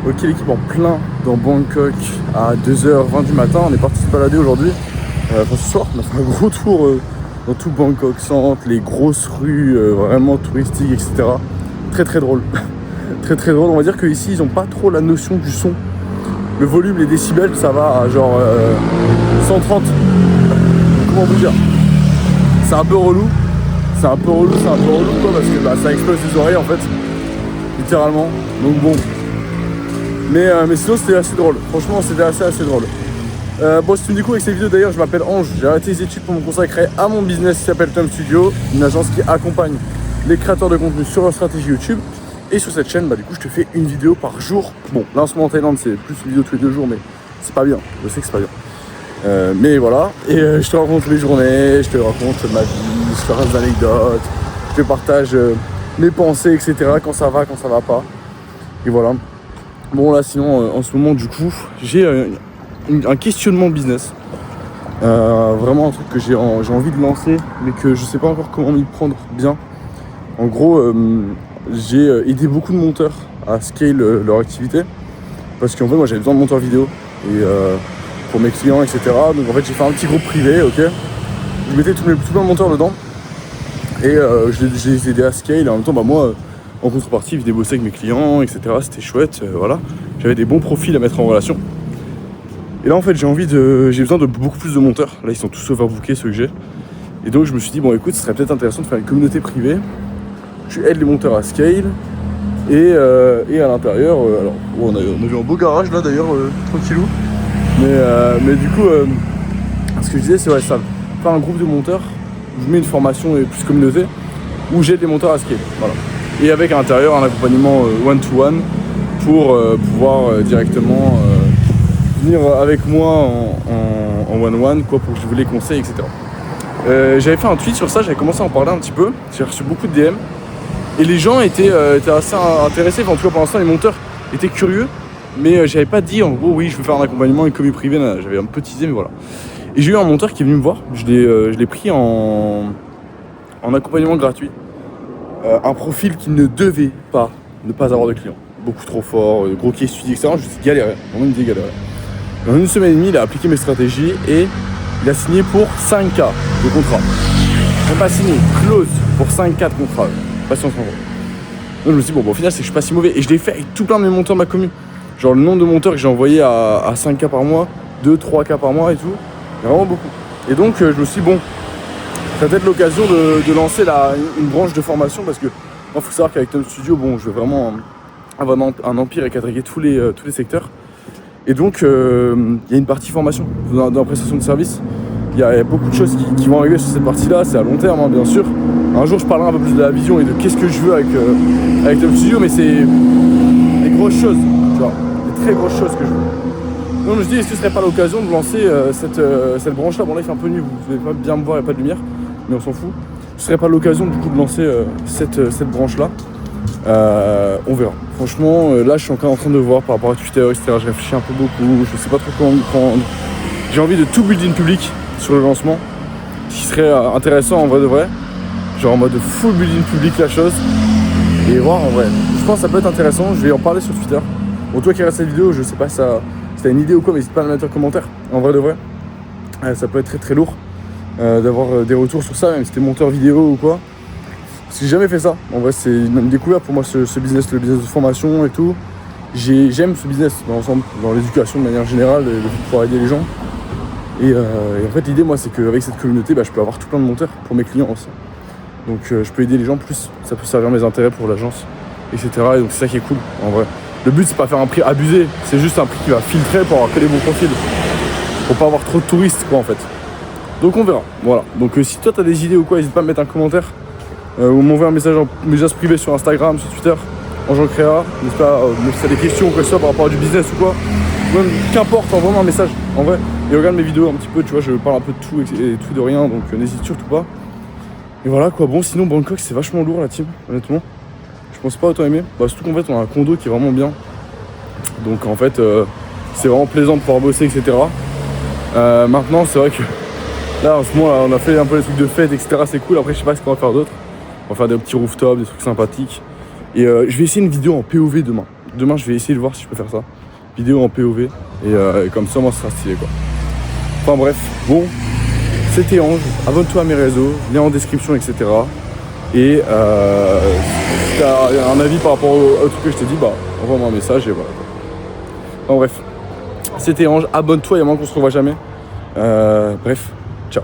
Ok, l'équipe en plein dans Bangkok à 2h20 du matin. On est parti se balader aujourd'hui. Enfin ce soir, on a fait un gros tour dans tout Bangkok centre, les grosses rues vraiment touristiques, etc. Très très drôle. Très très drôle. On va dire qu'ici ils ont pas trop la notion du son. Le volume, les décibels, ça va à genre 130. Comment vous dire? C'est un peu relou. C'est un peu relou quoi, parce que bah, ça explose les oreilles en fait. Littéralement. Donc bon. Mais sinon c'était assez drôle. Franchement c'était assez drôle. Bon, si tu me découvres avec cette vidéo d'ailleurs, je m'appelle Ange. J'ai arrêté les études pour me consacrer à mon business qui s'appelle Tom Studio, une agence qui accompagne les créateurs de contenu sur leur stratégie YouTube. Et sur cette chaîne, bah, du coup, je te fais une vidéo par jour. Bon, là en ce moment en Thaïlande, c'est plus une vidéo tous les 2 jours, mais c'est pas bien. Je sais que c'est pas bien. Mais voilà. Et je te raconte mes journées, je te raconte ma vie, je te raconte des anecdotes, je te partage mes pensées, etc. Quand ça va pas. Et voilà. Bon, là, sinon, en ce moment, du coup, j'ai un questionnement business. Vraiment un truc que j'ai envie de lancer, mais que je sais pas encore comment m'y prendre bien. En gros, j'ai aidé beaucoup de monteurs à scale leur activité. Parce qu'en fait, moi, j'avais besoin de monteurs vidéo et, pour mes clients, etc. Donc en fait, j'ai fait un petit groupe privé, ok. Je mettais tout plein de monteurs dedans. Et je les aidais à scale. Et en même temps, bah, moi, en contrepartie, je bossais avec mes clients, etc. C'était chouette, voilà. J'avais des bons profils à mettre en relation. Et là en fait j'ai besoin de beaucoup plus de monteurs. Là ils sont tous overbookés ceux que j'ai. Et donc je me suis dit bon écoute, ce serait peut-être intéressant de faire une communauté privée. Tu aides les monteurs à scale. Et à l'intérieur, alors on a vu un beau garage là d'ailleurs, tranquillou. Mais du coup, ce que je disais c'est ouais ça, faire un groupe de monteurs où je mets une formation et plus communauté, où j'aide les monteurs à scale. Voilà. Et avec à l'intérieur un accompagnement one-to-one pour pouvoir directement venir avec moi en one-one, quoi, pour que je vous les conseille, etc. J'avais fait un tweet sur ça, j'avais commencé à en parler un petit peu, j'ai reçu beaucoup de DM, et les gens étaient assez intéressés, enfin, en tout cas pour l'instant les monteurs étaient curieux, mais j'avais pas dit en gros oui je veux faire un accompagnement, une commu privée, j'avais un peu teasé, mais voilà. Et j'ai eu un monteur qui est venu me voir, je l'ai pris en accompagnement gratuit, un profil qui ne devait pas ne pas avoir de clients, beaucoup trop fort, gros case study, etc. Je galérais, vraiment une galérais. En une semaine et demie, il a appliqué mes stratégies et il a signé pour 5K de contrat. J'ai pas signé, close pour 5K de contrat. Patience en gros. Donc je me suis dit, bon, au final, c'est que je suis pas si mauvais. Et je l'ai fait avec tout plein de mes monteurs de ma commune. Genre le nombre de monteurs que j'ai envoyé à 5K par mois, 2-3K par mois et tout, il y a vraiment beaucoup. Et donc je me suis dit, bon, ça peut être l'occasion de lancer une branche de formation parce que moi, il faut savoir qu'avec Tom Studio, bon, je veux vraiment avoir un empire et quadriller tous les secteurs. Et donc, il y a une partie formation dans la prestation de service. Il y a beaucoup de choses qui vont arriver sur cette partie-là. C'est à long terme, hein, bien sûr. Un jour, je parlerai un peu plus de la vision et de qu'est-ce que je veux avec Tom Studio, mais c'est des grosses choses, tu vois, des très grosses choses que je veux. Donc, je me dis, est-ce que ce serait pas l'occasion de lancer cette branche-là? Bon, là, il fait un peu nuit, vous devez pas bien me voir, il n'y a pas de lumière, mais on s'en fout. Ce serait pas l'occasion, du coup, de lancer cette branche-là? On verra. Franchement, là je suis encore en train de voir par rapport à Twitter, etc. Je réfléchis un peu beaucoup, je sais pas trop comment m'y prendre. J'ai envie de tout build in public sur le lancement, ce qui serait intéressant en vrai de vrai. Genre en mode full build in public la chose. Et voir en vrai. Je pense que ça peut être intéressant, je vais en parler sur Twitter. Bon, toi qui regardes cette vidéo, je sais pas si t'as une idée ou quoi, mais n'hésite pas à me mettre en commentaire. En vrai de vrai. Ça peut être très très lourd d'avoir des retours sur ça, même si t'es monteur vidéo ou quoi. Parce que j'ai jamais fait ça. En vrai, c'est une découverte pour moi, ce business, le business de formation et tout. J'aime ce business dans l'ensemble, dans l'éducation de manière générale, le fait de pouvoir aider les gens. Et en fait, l'idée, moi, c'est qu'avec cette communauté, je peux avoir tout plein de monteurs pour mes clients aussi. Donc, je peux aider les gens plus. Ça peut servir mes intérêts pour l'agence, etc. Et donc, c'est ça qui est cool, en vrai. Le but, c'est pas faire un prix abusé. C'est juste un prix qui va filtrer pour avoir que les bons profils. Pour pas avoir trop de touristes, quoi, en fait. Donc, on verra. Voilà. Donc, si toi, t'as des idées ou quoi, n'hésite pas à me mettre un commentaire. Ou m'envoyer un message privé sur Instagram, sur Twitter, Ange Créa. N'hésite pas, si t'as des questions ou quoi que ce soit par rapport à du business ou quoi. Même, qu'importe, envoie-moi un message, en vrai. Et regarde mes vidéos un petit peu, tu vois, je parle un peu de tout et tout de rien, donc n'hésite surtout pas. Et voilà quoi, bon, sinon Bangkok c'est vachement lourd la team, honnêtement. Je pense pas autant aimer. Surtout qu'en fait on a un condo qui est vraiment bien. Donc en fait, c'est vraiment plaisant de pouvoir bosser, etc. Maintenant, c'est vrai que là, en ce moment, là, on a fait un peu les trucs de fête, etc. C'est cool. Après, je sais pas ce qu'on va faire d'autre. On va faire des petits rooftops, des trucs sympathiques. Et je vais essayer une vidéo en POV demain. demain je vais essayer de voir si je peux faire ça. Vidéo en POV et comme ça moi ça sera stylé quoi. Enfin bref, bon, c'était Ange, abonne-toi à mes réseaux, lien en description etc. Et si t'as un avis par rapport au truc que je t'ai dit, bah envoie-moi un message et voilà. Enfin bref, c'était Ange, abonne-toi, il y a moins qu'on se revoit jamais. Bref, ciao.